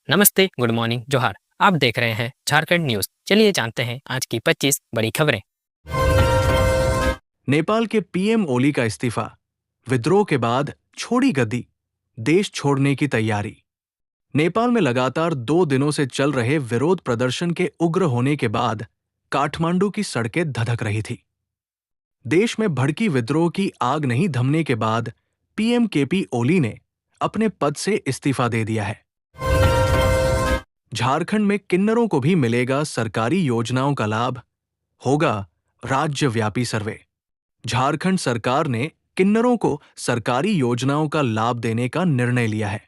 नमस्ते, good morning, जोहार। आप देख रहे हैं झारखंड न्यूज। चलिए जानते हैं आज की 25 बड़ी खबरें। नेपाल के पीएम ओली का इस्तीफा, विद्रोह के बाद छोड़ी गद्दी, देश छोड़ने की तैयारी। नेपाल में लगातार 2 दिनों से चल रहे विरोध प्रदर्शन के उग्र होने के बाद काठमांडू की सड़कें धधक रही थी। देश में भड़की विद्रोह की आग नहीं थमने के बाद पीएम केपी ओली ने अपने पद से इस्तीफा दे दिया है। झारखंड में किन्नरों को भी मिलेगा सरकारी योजनाओं का लाभ, होगा राज्यव्यापी सर्वे। झारखंड सरकार ने किन्नरों को सरकारी योजनाओं का लाभ देने का निर्णय लिया है।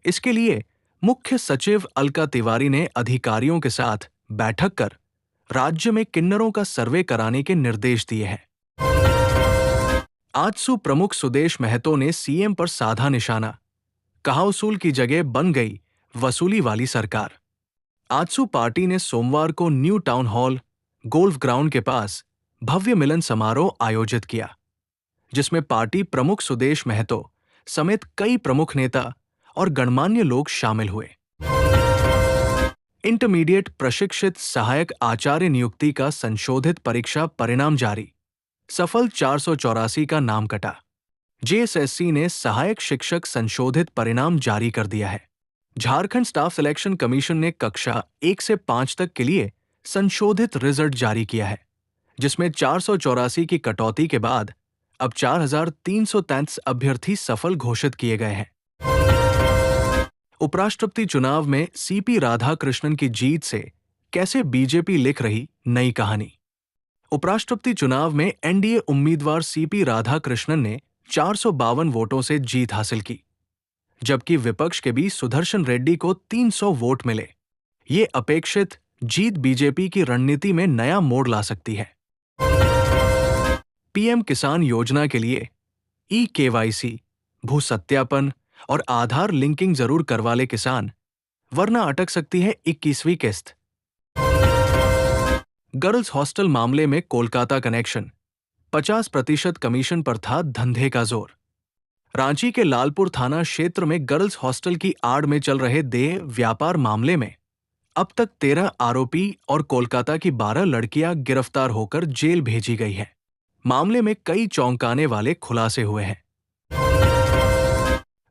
इसके लिए मुख्य सचिव अलका तिवारी ने अधिकारियों के साथ बैठक कर राज्य में किन्नरों का सर्वे कराने के निर्देश दिए हैं। आजसू प्रमुख सुदेश महतो ने सीएम पर साधा निशाना, कहा उसूल की जगह बन गई वसूली वाली सरकार। आजसू पार्टी ने सोमवार को new town hall golf ground के पास भव्य मिलन समारोह आयोजित किया, जिसमें पार्टी प्रमुख सुदेश महतो समेत कई प्रमुख नेता और गणमान्य लोग शामिल हुए। इंटरमीडिएट प्रशिक्षित सहायक आचार्य नियुक्ति का संशोधित परीक्षा परिणाम जारी, सफल 484 का नाम कटा। जेएसएससी ने सहायक शिक्षक संशोधित परिणाम जारी कर दिया है। झारखंड स्टाफ सिलेक्शन कमीशन ने कक्षा 1 से 5 तक के लिए संशोधित रिजल्ट जारी किया है, जिसमें 484 की कटौती के बाद अब 4,333 अभ्यर्थी सफल घोषित किए गए हैं। उपराष्ट्रपति चुनाव में सीपी राधाकृष्णन की जीत से कैसे बीजेपी लिख रही नई कहानी। उपराष्ट्रपति चुनाव में एनडीए उम्मीदवार सीपी राधाकृष्णन ने 452 वोटों से जीत हासिल की, जबकि विपक्ष के भी सुदर्शन रेड्डी को 300 वोट मिले। ये अपेक्षित जीत बीजेपी की रणनीति में नया मोड़ ला सकती है। पीएम किसान योजना के लिए ई-केवाईसी, भू सत्यापन और आधार लिंकिंग जरूर करवा ले किसान, वरना अटक सकती है 21वीं किस्त। गर्ल्स हॉस्टल मामले में कोलकाता कनेक्शन, 50% कमीशन पर था धंधे का जोर। रांची के लालपुर थाना क्षेत्र में गर्ल्स हॉस्टल की आड़ में चल रहे देह व्यापार मामले में अब तक 13 आरोपी और कोलकाता की 12 लड़कियां गिरफ्तार होकर जेल भेजी गई है। मामले में कई चौंकाने वाले खुलासे हुए हैं।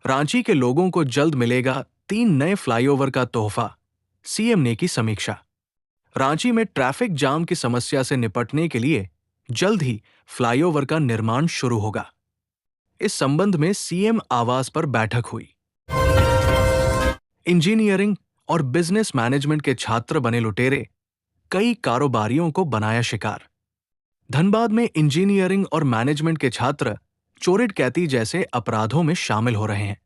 रांची के लोगों को जल्द मिलेगा 3 नए फ्लाईओवर का तोहफा, सीएम ने की समीक्षा। रांची में ट्रैफिक जाम की समस्या से निपटने के लिए जल्द ही फ्लाईओवर का निर्माण शुरू होगा। इस संबंध में सीएम आवास पर बैठक हुई। इंजीनियरिंग और बिजनेस मैनेजमेंट के छात्र बने लुटेरे, कई कारोबारियों को बनाया शिकार। धनबाद में इंजीनियरिंग और मैनेजमेंट के छात्र चोरी डकैती जैसे अपराधों में शामिल हो रहे हैं,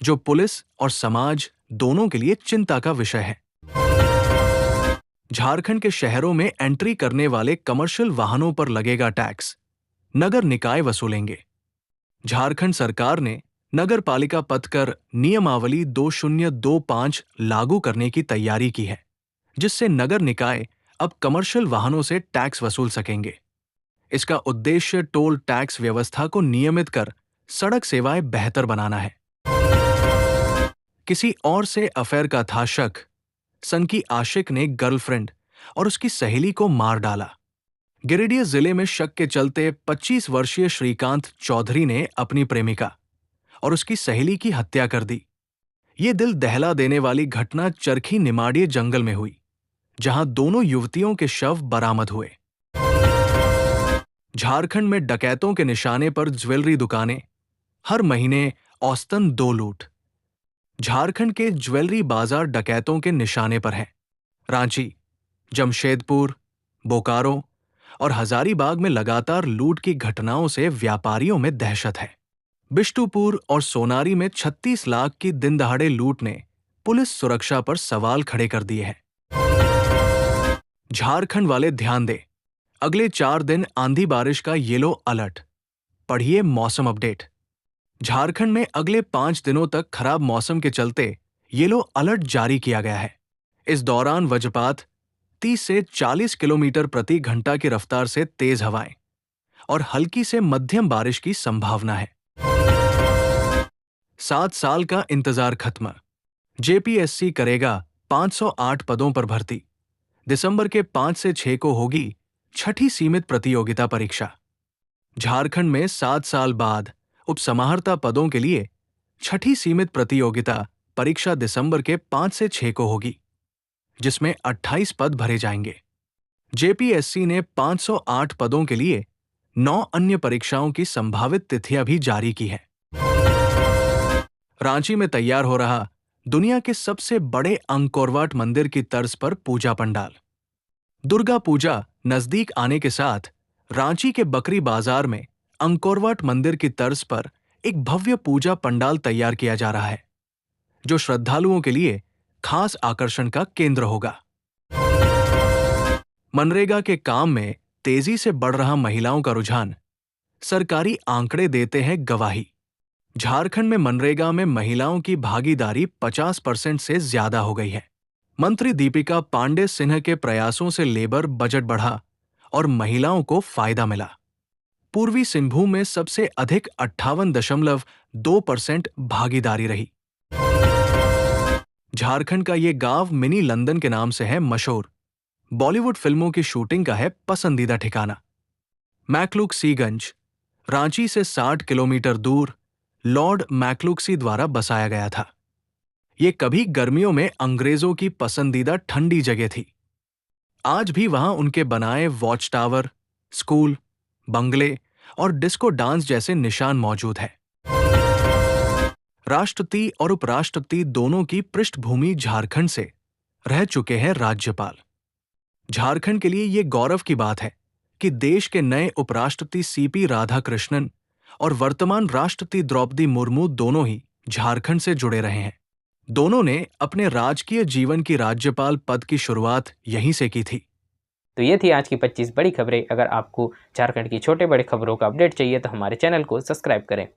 जो पुलिस और समाज दोनों के लिए चिंता का विषय है। झारखंड के शहरों में एंट्री करने वाले कमर्शियल वाहनों पर लगेगा टैक्स, नगर निकाय वसूलेंगे। झारखंड सरकार ने नगर पालिका पद कर नियमावली 2025 लागू करने की तैयारी की है, जिससे नगर निकाय अब कमर्शियल वाहनों से टैक्स वसूल सकेंगे। इसका उद्देश्य टोल टैक्स व्यवस्था को नियमित कर सड़क सेवाएं बेहतर बनाना है। किसी और से अफेयर का था शक, सनकी आशिक ने गर्लफ्रेंड और उसकी सहेली को मार डाला। गिरिडीह जिले में शक के चलते 25 वर्षीय श्रीकांत चौधरी ने अपनी प्रेमिका और उसकी सहेली की हत्या कर दी। ये दिल दहला देने वाली घटना चरखी निमाड़िए जंगल में हुई, जहां दोनों युवतियों के शव बरामद हुए। झारखंड में डकैतों के निशाने पर ज्वेलरी दुकानें, हर महीने औसतन 2 लूट। झारखंड के ज्वेलरी बाजार डकैतों के निशाने पर हैं। रांची, जमशेदपुर, बोकारो और हजारीबाग में लगातार लूट की घटनाओं से व्यापारियों में दहशत है। बिष्टुपुर और सोनारी में 36 लाख की दिन दहाड़े लूट ने पुलिस सुरक्षा पर सवाल खड़े कर दिए हैं। झारखंड वाले ध्यान दें, अगले 4 दिन आंधी बारिश का येलो अलर्ट। पढ़िए मौसम अपडेट। झारखंड में अगले 5 दिनों तक खराब मौसम के चलते येलो अलर्ट जारी किया गया है। इस दौरान वज्रपात, 30 से 40 किलोमीटर प्रति घंटा की रफ्तार से तेज हवाएं और हल्की से मध्यम बारिश की संभावना है। 7 साल का इंतजार खत्म, जेपीएससी करेगा 508 पदों पर भर्ती। दिसंबर के 5 से 6 को होगी छठी सीमित प्रतियोगिता परीक्षा। झारखंड में 7 साल बाद उपसमाहर्ता पदों के लिए छठी सीमित प्रतियोगिता परीक्षा दिसंबर के 5 से 6 को होगी, जिसमें 28 पद भरे जाएंगे। जेपीएससी ने 508 पदों के लिए 9 अन्य परीक्षाओं की संभावित तिथियां भी जारी की हैं। रांची में तैयार हो रहा दुनिया के सबसे बड़े अंकोरवाट मंदिर की तर्ज पर पूजा पंडाल। दुर्गा पूजा नजदीक आने के साथ रांची के बकरी बाजार में अंकोरवाट मंदिर की तर्ज पर एक भव्य पूजा पंडाल तैयार किया जा रहा है, जो श्रद्धालुओं के लिए खास आकर्षण का केंद्र होगा। मनरेगा के काम में तेजी से बढ़ रहा महिलाओं का रुझान सरकारी आंकड़े देते हैं गवाही। झारखंड में मनरेगा में महिलाओं की भागीदारी 50% से ज्यादा हो गई है। मंत्री दीपिका पांडे सिन्हा के प्रयासों से लेबर बजट बढ़ा और महिलाओं को फायदा मिला। पूर्वी सिंहभूम में सबसे अधिक 58.2% भागीदारी रही। झारखंड का ये गांव मिनी लंदन के नाम से है मशहूर। बॉलीवुड फिल्मों की शूटिंग का है पसंदीदा ठिकाना। मैक्लुक-सी-गंज रांची से 60 किलोमीटर दूर लॉर्ड मैक्लुक-सी द्वारा बसाया गया था। ये कभी गर्मियों में अंग्रेजों की पसंदीदा ठंडी जगह थी। आज भी वहां उनके बनाए वॉच टावर, स्कूल, बंगले और डिस्को डांस जैसे निशान मौजूद हैं। राष्ट्रपति और उपराष्ट्रपति दोनों की पृष्ठभूमि झारखंड से रह चुके हैं राज्यपाल। झारखंड के लिए ये गौरव की बात है कि देश के नए उपराष्ट्रपति सीपी राधाकृष्णन और वर्तमान राष्ट्रपति द्रौपदी मुर्मू दोनों ही झारखंड से जुड़े रहे हैं। दोनों ने अपने राजकीय जीवन की राज्यपाल पद की शुरुआत यहीं से की थी। तो ये थी आज की 25 बड़ी खबरें। अगर आपको झारखंड की छोटे बड़े खबरों का अपडेट चाहिए तो हमारे चैनल को सब्सक्राइब करें।